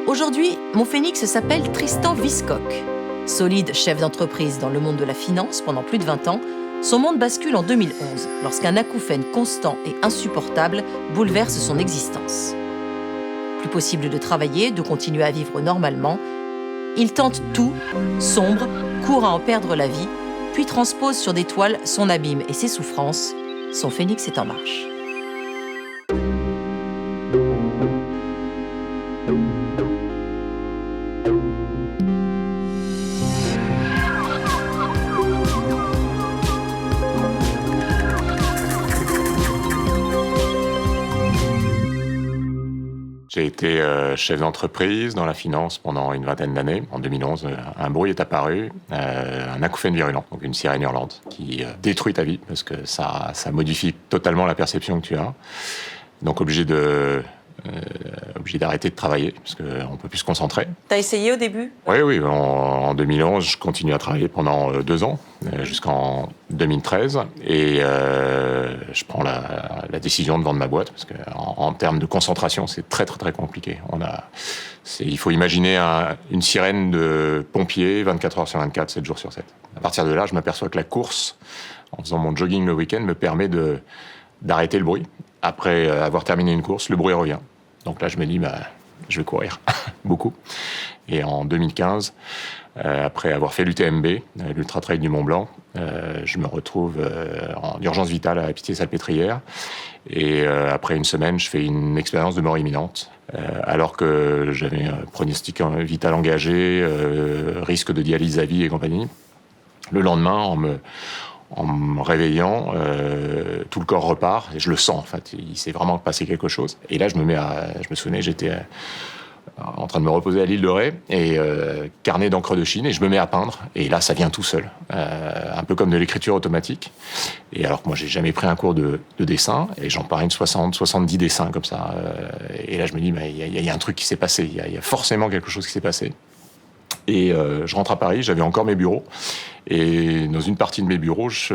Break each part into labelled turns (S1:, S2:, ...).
S1: Aujourd'hui, mon phénix s'appelle Tristan Viscock. Solide chef d'entreprise dans le monde de la finance pendant plus de 20 ans, son monde bascule en 2011 lorsqu'un acouphène constant et insupportable bouleverse son existence. Plus possible de travailler, de continuer à vivre normalement. Il tente tout, sombre, court à en perdre la vie, puis transpose sur des toiles son abîme et ses souffrances. Son phénix est en marche.
S2: J'ai été chef d'entreprise dans la finance pendant une vingtaine d'années. En 2011, un bruit est apparu, un acouphène virulent, donc une sirène hurlante, qui détruit ta vie parce que ça modifie totalement la perception que tu as. Donc obligé d'arrêter de travailler parce qu'on ne peut plus se concentrer.
S1: T'as essayé au début ?
S2: Oui. En 2011, je continue à travailler pendant 2 ans, jusqu'en 2013. Et je prends la décision de vendre ma boîte parce qu'en termes de concentration, c'est très, très, très compliqué. Il faut imaginer une sirène de pompiers 24 heures sur 24, 7 jours sur 7. À partir de là, je m'aperçois que la course, en faisant mon jogging le week-end, me permet d'arrêter le bruit. Après avoir terminé une course, le bruit revient. Donc là, je me dis, je vais courir beaucoup. Et en 2015, après avoir fait l'UTMB, l'Ultra Trail du Mont Blanc, je me retrouve en urgence vitale à Pitié-Salpêtrière. Et après une semaine, je fais une expérience de mort imminente. Alors que j'avais un pronostic vital engagé, risque de dialyse à vie et compagnie. Le lendemain, en me réveillant, tout le corps repart, et je le sens, en fait, il s'est vraiment passé quelque chose. Et là, je me souvenais, j'étais en train de me reposer à l'île de Ré, et carnet d'encre de Chine, et je me mets à peindre, et là, ça vient tout seul, un peu comme de l'écriture automatique. Et alors que moi, j'ai jamais pris un cours de dessin, et j'en parraine 70 dessins comme ça. Et là, je me dis, il y a un truc qui s'est passé, il y a forcément quelque chose qui s'est passé. Et je rentre à Paris, j'avais encore mes bureaux. Et dans une partie de mes bureaux, je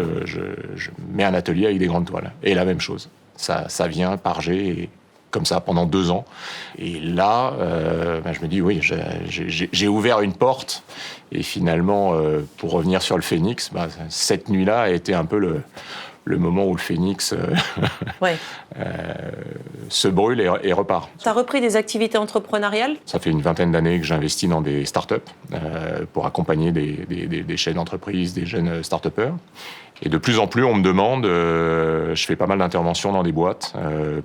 S2: mets un atelier avec des grandes toiles. Et la même chose. Ça vient par G, comme ça, pendant 2 ans. Et là, je me dis, oui, j'ai ouvert une porte. Et finalement, pour revenir sur le phénix, cette nuit-là a été un peu le moment où le phénix se brûle et repart.
S1: Tu as repris des activités entrepreneuriales ?
S2: Ça fait une vingtaine d'années que j'investis dans des startups pour accompagner des chefs d'entreprise, des jeunes start-upers. Et de plus en plus, on me demande, je fais pas mal d'interventions dans des boîtes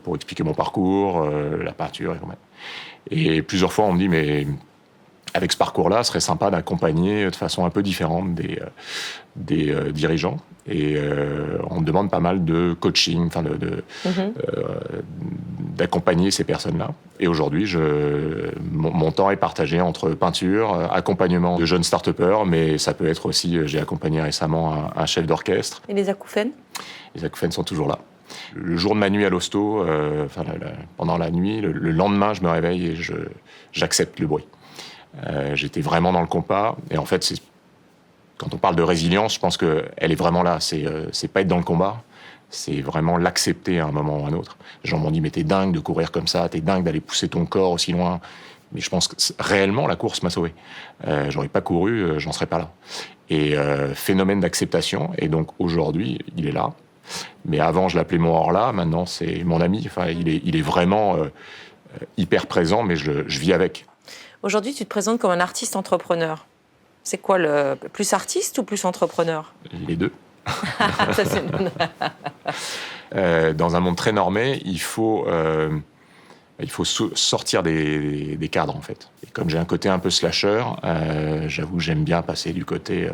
S2: pour expliquer mon parcours, la peinture et compagnie. Et plusieurs fois, on me dit, mais avec ce parcours-là, ce serait sympa d'accompagner de façon un peu différente des dirigeants. Et on me demande pas mal de coaching, d'accompagner ces personnes-là. Et aujourd'hui, mon temps est partagé entre peinture, accompagnement de jeunes start-upers, mais ça peut être aussi, j'ai accompagné récemment un chef d'orchestre.
S1: Et les acouphènes ? Les
S2: acouphènes sont toujours là. Le jour de ma nuit à l'hosto, pendant la nuit, le lendemain, je me réveille et j'accepte le bruit. J'étais vraiment dans le compas. Et en fait, quand on parle de résilience, je pense qu'elle est vraiment là. C'est pas être dans le combat, c'est vraiment l'accepter à un moment ou à un autre. Les gens m'ont dit, mais t'es dingue de courir comme ça, t'es dingue d'aller pousser ton corps aussi loin. Mais je pense que réellement, la course m'a sauvé. J'aurais pas couru, j'en serais pas là. Et phénomène d'acceptation. Et donc aujourd'hui, il est là. Mais avant, je l'appelais mon hors-là. Maintenant, c'est mon ami. Enfin, il est vraiment hyper présent, mais je vis avec.
S1: Aujourd'hui, tu te présentes comme un artiste entrepreneur. C'est quoi, plus artiste ou plus entrepreneur ?
S2: Les deux.
S1: Ça, c'est...
S2: Dans un monde très normé, il faut sortir des cadres, en fait. Et comme j'ai un côté un peu slasher, j'avoue que j'aime bien passer du côté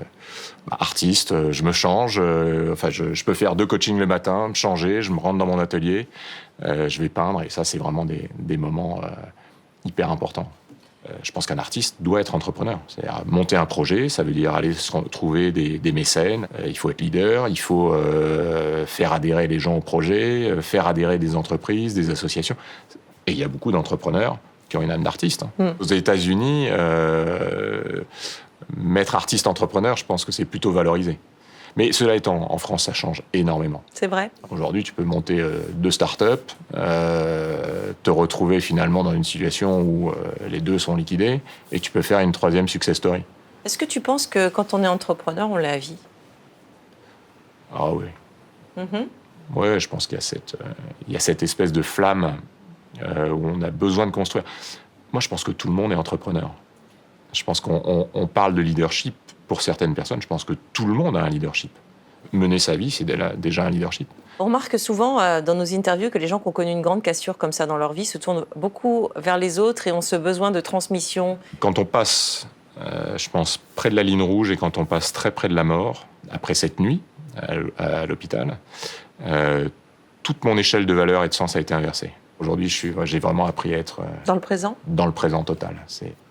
S2: artiste. Je me change. Je peux faire 2 coachings le matin, me changer, je me rentre dans mon atelier, je vais peindre. Et ça, c'est vraiment des moments hyper importants. Je pense qu'un artiste doit être entrepreneur. C'est-à-dire monter un projet, ça veut dire aller trouver des mécènes. Il faut être leader, il faut faire adhérer les gens au projet, faire adhérer des entreprises, des associations. Et il y a beaucoup d'entrepreneurs qui ont une âme d'artiste. Aux États-Unis, mettre artiste-entrepreneur, je pense que c'est plutôt valorisé. Mais cela étant, en France, ça change énormément.
S1: C'est vrai.
S2: Aujourd'hui, tu peux monter 2 startups, te retrouver finalement dans une situation où les 2 sont liquidés, et tu peux faire une 3e success story.
S1: Est-ce que tu penses que quand on est entrepreneur, on l'a à vie?
S2: Ah oui. Ouais, je pense qu'il y a cette espèce de flamme où on a besoin de construire. Moi, je pense que tout le monde est entrepreneur. Je pense qu'on parle de leadership pour certaines personnes. Je pense que tout le monde a un leadership. Mener sa vie, c'est déjà un leadership.
S1: On remarque souvent dans nos interviews que les gens qui ont connu une grande cassure comme ça dans leur vie se tournent beaucoup vers les autres et ont ce besoin de transmission.
S2: Quand on passe, je pense, près de la ligne rouge et quand on passe très près de la mort, après cette nuit à l'hôpital, toute mon échelle de valeur et de sens a été inversée. Aujourd'hui, j'ai vraiment appris à être...
S1: Dans le présent?
S2: Dans le présent total.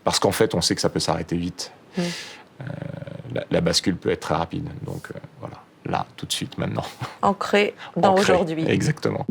S2: Parce qu'en fait, on sait que ça peut s'arrêter vite. La bascule peut être très rapide. Donc voilà, là, tout de suite, maintenant.
S1: Ancré dans aujourd'hui.
S2: Exactement.